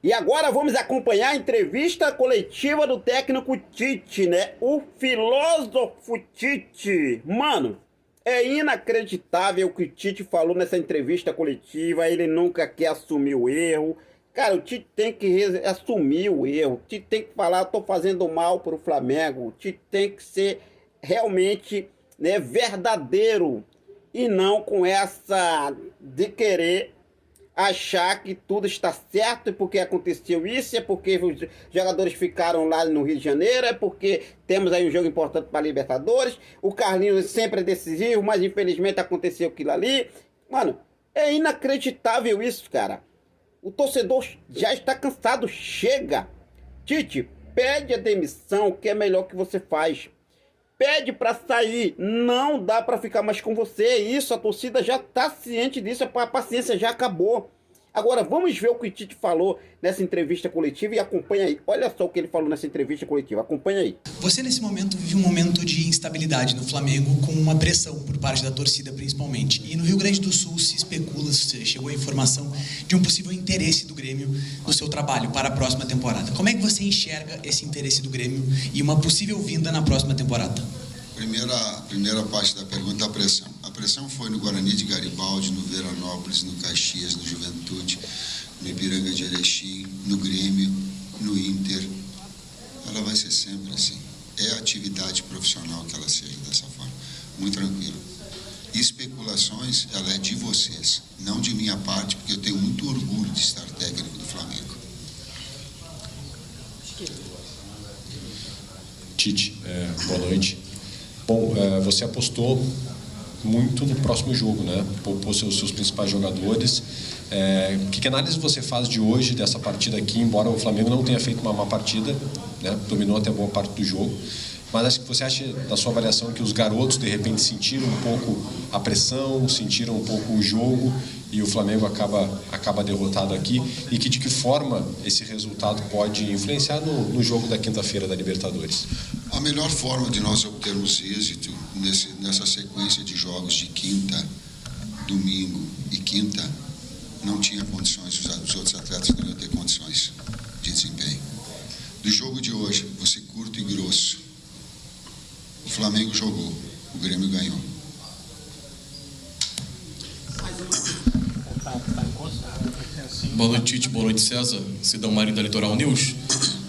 E agora vamos acompanhar a entrevista coletiva do técnico Tite, né? O filósofo Tite. Mano, é inacreditável o que o Tite falou nessa entrevista coletiva. Ele nunca quer assumir o erro. Cara, o Tite tem que assumir o erro. O Tite tem que falar, tô fazendo mal pro Flamengo. O Tite tem que ser realmente, né, verdadeiro. E não com essa de querer achar que tudo está certo porque aconteceu isso, é porque os jogadores ficaram lá no Rio de Janeiro, é porque temos aí um jogo importante para a Libertadores, o Carlinhos sempre é decisivo, mas infelizmente aconteceu aquilo ali. Mano, é inacreditável isso, cara. O torcedor já está cansado, chega. Tite, pede a demissão, que é melhor que você faz. Pede pra sair, não dá pra ficar mais com você. Isso, a torcida já tá ciente disso, a paciência já acabou. Agora, vamos ver o que o Tite falou nessa entrevista coletiva e acompanha aí. Olha só o que ele falou nessa entrevista coletiva, acompanha aí. Você, nesse momento, vive um momento de instabilidade no Flamengo, com uma pressão por parte da torcida, principalmente. E no Rio Grande do Sul se especula, chegou a informação de um possível interesse do Grêmio no seu trabalho para a próxima temporada. Como é que você enxerga esse interesse do Grêmio e uma possível vinda na próxima temporada? Primeira parte da pergunta, a pressão. A pressão foi no Guarani de Garibaldi, no Veranópolis, no Caxias, no Juventude, no Ipiranga de Erechim, no Grêmio, no Inter. Ela vai ser sempre assim. É a atividade profissional que ela seja dessa forma. Muito tranquilo. Especulações, ela é de vocês, não de minha parte, porque eu tenho muito orgulho de estar técnico do Flamengo. Tite, boa noite. Bom, você apostou muito no próximo jogo, né? Poupou seus principais jogadores. Que análise você faz de hoje, dessa partida aqui, embora o Flamengo não tenha feito uma má partida, né? Dominou até boa parte do jogo. Mas acho que você acha, da sua avaliação, que os garotos, de repente, sentiram um pouco a pressão, sentiram um pouco o jogo e o Flamengo acaba derrotado aqui? E de que forma esse resultado pode influenciar no jogo da quinta-feira da Libertadores? A melhor forma de nós obtermos êxito nessa sequência de jogos de quinta, domingo e quinta, não tinha condições, os outros atletas não iam ter condições de desempenho. Do jogo de hoje, vou ser curto e grosso. O Flamengo jogou, o Grêmio ganhou. Boa noite, Tite. Boa noite, César. Cidão Marinho da Litoral News.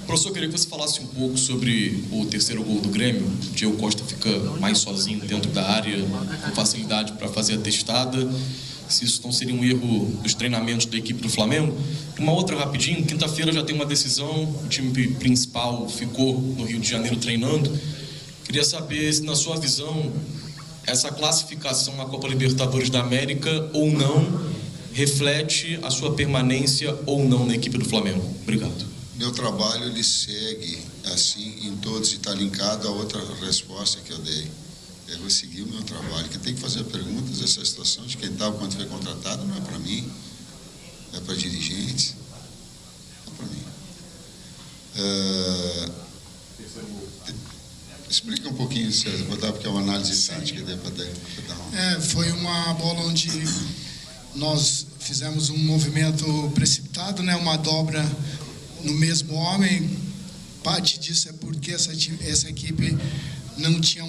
Professor, queria que você falasse um pouco sobre o terceiro gol do Grêmio. O Diego Costa fica mais sozinho dentro da área, com facilidade para fazer a testada. Se isso não seria um erro dos treinamentos da equipe do Flamengo. Uma outra rapidinho, quinta-feira já tem uma decisão, o time principal ficou no Rio de Janeiro treinando. Queria saber se, na sua visão, essa classificação na Copa Libertadores da América ou não reflete a sua permanência ou não na equipe do Flamengo. Obrigado. Meu trabalho, ele segue assim em todos, e está linkado a outra resposta que eu dei. Eu vou seguir o meu trabalho. Quem tem que fazer perguntas dessa situação de quem estava quando foi contratado não é para mim, é para dirigentes, não é para mim. Explica um pouquinho, César, porque é uma análise tática. Foi uma bola onde nós fizemos um movimento precipitado, né? Uma dobra no mesmo homem. Parte disso é porque essa equipe não tem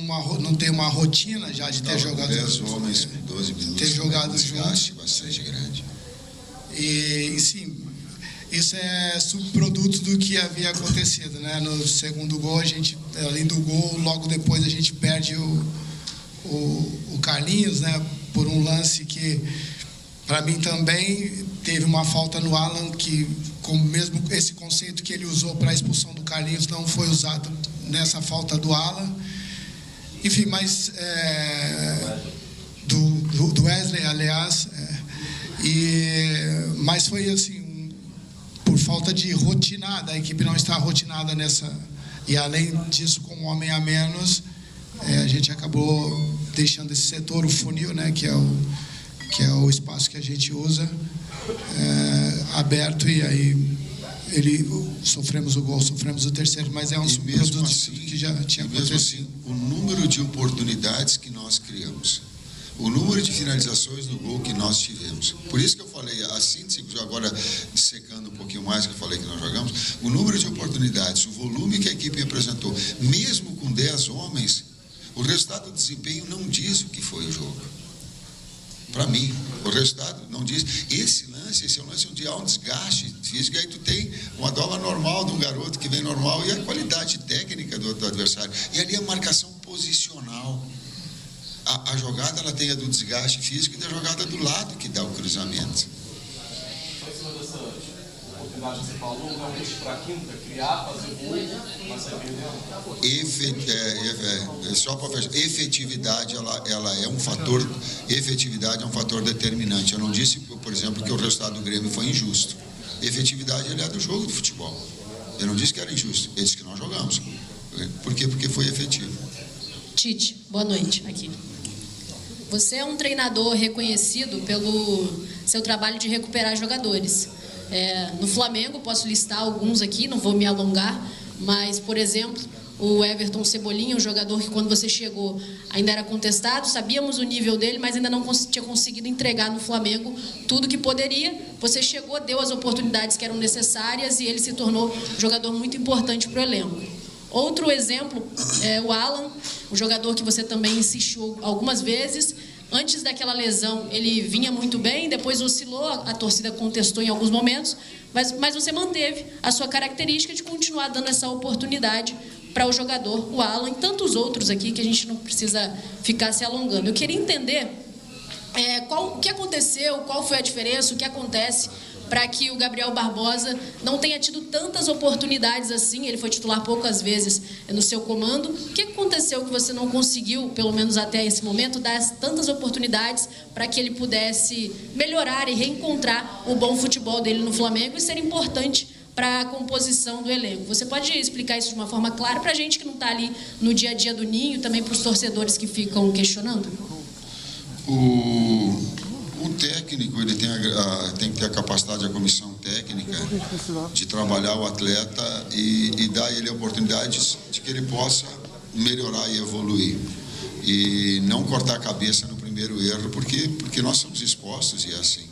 uma rotina já de ter jogado 10 homens, 12 minutos, ter jogado juntos. Bastante grande. E sim, isso é subproduto do que havia acontecido, né? No segundo gol, a gente, além do gol, logo depois a gente perde o Carlinhos, né? Por um lance que, para mim também, teve uma falta no Alan, que com mesmo esse conceito que ele usou para a expulsão do Carlinhos não foi usado nessa falta do Alan. Enfim, mas do Wesley, aliás, mas foi assim, por falta de rotinada, a equipe não está rotinada nessa, e além disso, com um homem a menos, a gente acabou deixando esse setor, o funil, né, que é o espaço que a gente usa, aberto, e aí sofremos o gol, sofremos o terceiro, mas é um subproduto assim, que já tinha acontecido. Mesmo assim, o número de oportunidades que nós criamos, o número de finalizações no gol que nós tivemos. Por isso que eu falei, a síntese, agora secando um pouquinho mais que eu falei que nós jogamos, o número de oportunidades, o volume que a equipe apresentou, mesmo com 10 homens, o resultado do desempenho não diz o que foi o jogo. Para mim, o resultado não diz. Esse é um lance onde há um desgaste físico, e aí tu tem uma dobra normal de um garoto que vem normal e a qualidade técnica do adversário. E ali a marcação posicional. A jogada, ela tem a do desgaste físico e da jogada do lado que dá o cruzamento. Só em cima dessa oportunidade que você falou, realmente para a quinta, criar, fazer gol, mas sair perdendo? Só para fechar, efetividade, ela é um fator, efetividade é um fator determinante. Eu não disse, por exemplo, que o resultado do Grêmio foi injusto. Efetividade, ele é do jogo do futebol. Eu não disse que era injusto, eu disse que nós jogamos. Por quê? Porque foi efetivo. Tite, boa noite. Aqui. Você é um treinador reconhecido pelo seu trabalho de recuperar jogadores. No Flamengo, posso listar alguns aqui, não vou me alongar, mas, por exemplo, o Everton Cebolinha, um jogador que quando você chegou ainda era contestado, sabíamos o nível dele, mas ainda não tinha conseguido entregar no Flamengo tudo que poderia. Você chegou, deu as oportunidades que eram necessárias e ele se tornou um jogador muito importante para o elenco. Outro exemplo é o Alan, um jogador que você também insistiu algumas vezes. Antes daquela lesão, ele vinha muito bem, depois oscilou, a torcida contestou em alguns momentos, mas você manteve a sua característica de continuar dando essa oportunidade para o jogador, o Alan, e tantos outros aqui que a gente não precisa ficar se alongando. Eu queria entender o que aconteceu, qual foi a diferença, o que acontece para que o Gabriel Barbosa não tenha tido tantas oportunidades assim. Ele foi titular poucas vezes no seu comando. O que aconteceu que você não conseguiu, pelo menos até esse momento, dar tantas oportunidades para que ele pudesse melhorar e reencontrar o bom futebol dele no Flamengo e ser importante para a composição do elenco? Você pode explicar isso de uma forma clara para a gente que não está ali no dia a dia do Ninho, também para os torcedores que ficam questionando? O técnico, ele tem que ter a capacidade, a comissão técnica, de trabalhar o atleta e dar a ele oportunidades de que ele possa melhorar e evoluir. E não cortar a cabeça no primeiro erro, porque nós somos expostos e é assim.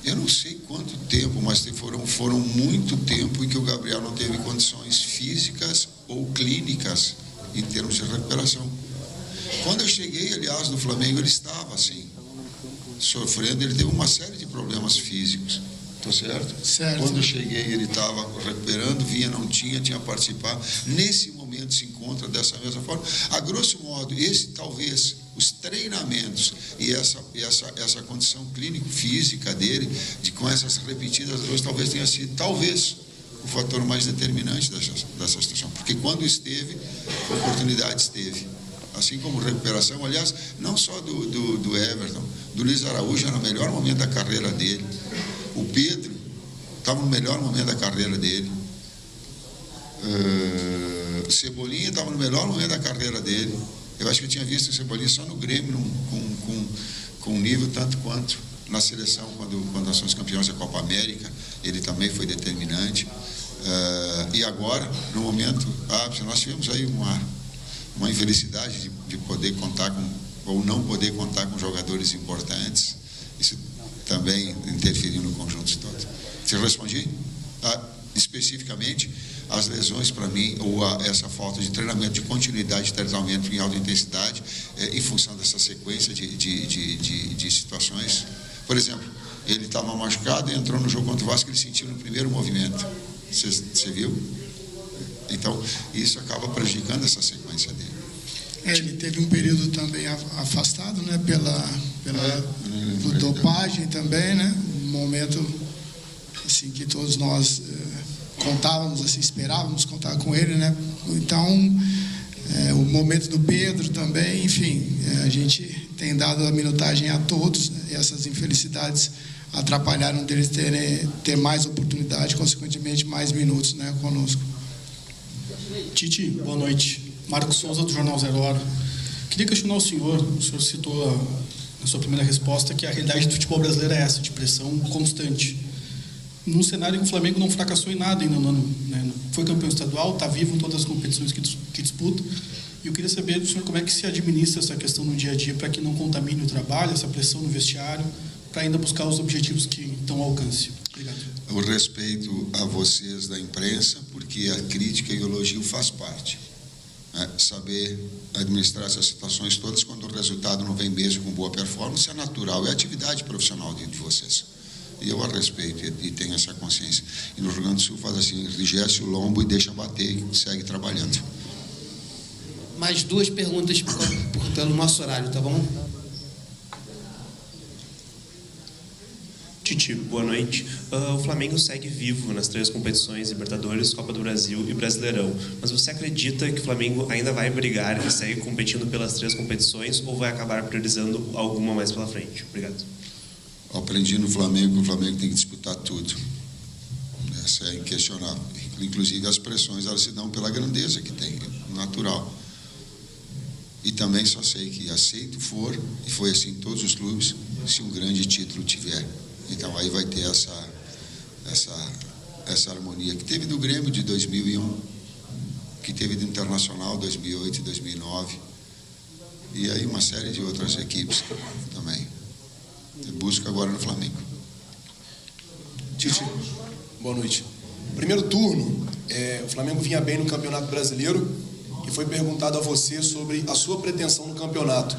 Eu não sei quanto tempo, mas foram muito tempo em que o Gabriel não teve condições físicas ou clínicas em termos de recuperação. Quando eu cheguei, aliás, no Flamengo, ele estava assim, sofrendo, ele teve uma série de problemas físicos. Estou certo? Certo. Quando eu cheguei, ele estava recuperando, vinha, não tinha participado. Nesse momento se encontra dessa mesma forma. A grosso modo, talvez, os treinamentos e essa condição clínico-física dele, com essas repetidas dores, talvez tenha sido, o fator mais determinante dessa situação. Porque quando esteve, oportunidade esteve. Assim como recuperação, aliás, não só do Everton, do Luiz Araújo, era no melhor momento da carreira dele. O Pedro estava no melhor momento da carreira dele. Cebolinha estava no melhor momento da carreira dele. Eu acho que eu tinha visto o Cebolinha só no Grêmio, com um nível tanto quanto na seleção, quando nós somos campeões da Copa América, ele também foi determinante. E agora, no momento, nós tivemos aí uma infelicidade de poder contar ou não poder contar com jogadores importantes. Isso também interferiu no conjunto todo. Você respondi? Especificamente, as lesões para mim, ou essa falta de treinamento, de continuidade de treinamento em alta intensidade, em função dessa sequência de situações. Por exemplo, ele estava machucado e entrou no jogo contra o Vasco, ele sentiu no primeiro movimento. Você viu? Então, isso acaba prejudicando essa sequência dele. Ele teve um período também afastado, né, pela dopagem também, né? Um momento assim que todos nós contávamos, assim, esperávamos contar com ele, né? Então, o momento do Pedro também, enfim, a gente tem dado a minutagem a todos, né? E essas infelicidades atrapalharam deles ter mais oportunidade, consequentemente mais minutos, né, conosco. Tite, boa noite. Marcos Souza, do Jornal Zero Hora. Queria questionar o senhor citou na sua primeira resposta que a realidade do futebol brasileiro é essa, de pressão constante. Num cenário em que o Flamengo não fracassou em nada ainda no ano, né? Foi campeão estadual, está vivo em todas as competições que disputa, E eu queria saber do senhor como é que se administra essa questão no dia a dia para que não contamine o trabalho, essa pressão no vestiário, para ainda buscar os objetivos que estão ao alcance. Obrigado. Eu respeito a vocês da imprensa, porque a crítica e o elogio faz parte. Saber administrar essas situações todas, quando o resultado não vem mesmo com boa performance, é natural, é a atividade profissional de vocês. E eu a respeito e tenho essa consciência. E no Rio Grande do Sul faz assim, enrijece o lombo e deixa bater e segue trabalhando. Mais 2 perguntas pelo nosso horário, tá bom? Tite, boa noite. O Flamengo segue vivo nas 3 competições, Libertadores, Copa do Brasil e Brasileirão. Mas você acredita que o Flamengo ainda vai brigar e segue competindo pelas 3 competições ou vai acabar priorizando alguma mais pela frente? Obrigado. Eu aprendi no Flamengo que o Flamengo tem que disputar tudo. Essa é inquestionável. Inclusive as pressões, elas se dão pela grandeza que tem, natural. E também só sei que aceito for, e foi assim em todos os clubes, se um grande título tiver. Então aí vai ter essa harmonia que teve do Grêmio de 2001, que teve do Internacional 2008 e 2009, e aí uma série de outras equipes também. Eu busco agora no Flamengo. Tite, boa noite. Primeiro turno, o Flamengo vinha bem no Campeonato Brasileiro e foi perguntado a você sobre a sua pretensão no campeonato.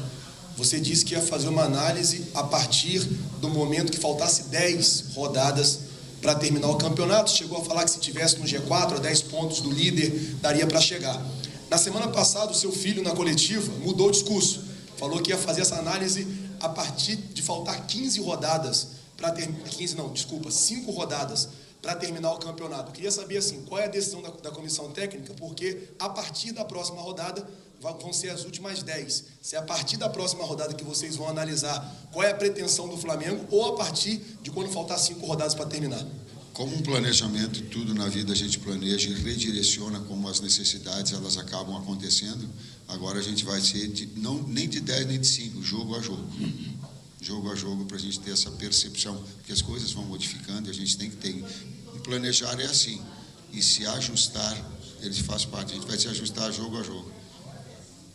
Você disse que ia fazer uma análise a partir do momento que faltasse 10 rodadas para terminar o campeonato. Chegou a falar que se tivesse no G4, a 10 pontos do líder, daria para chegar. Na semana passada, o seu filho, na coletiva, mudou o discurso. Falou que ia fazer essa análise a partir de faltar 15 rodadas para terminar... 5 rodadas para terminar o campeonato. Eu queria saber, assim, qual é a decisão da comissão técnica, porque a partir da próxima rodada vão ser as últimas 10. Se é a partir da próxima rodada que vocês vão analisar qual é a pretensão do Flamengo ou a partir de quando faltar 5 rodadas para terminar. Como um planejamento, tudo na vida a gente planeja e redireciona como as necessidades elas acabam acontecendo. Agora a gente vai ser nem de 10 nem de 5, jogo a jogo. Jogo a jogo, para a gente ter essa percepção, porque as coisas vão modificando e a gente tem que ter. Planejar é assim, e se ajustar, ele faz parte, a gente vai se ajustar jogo a jogo.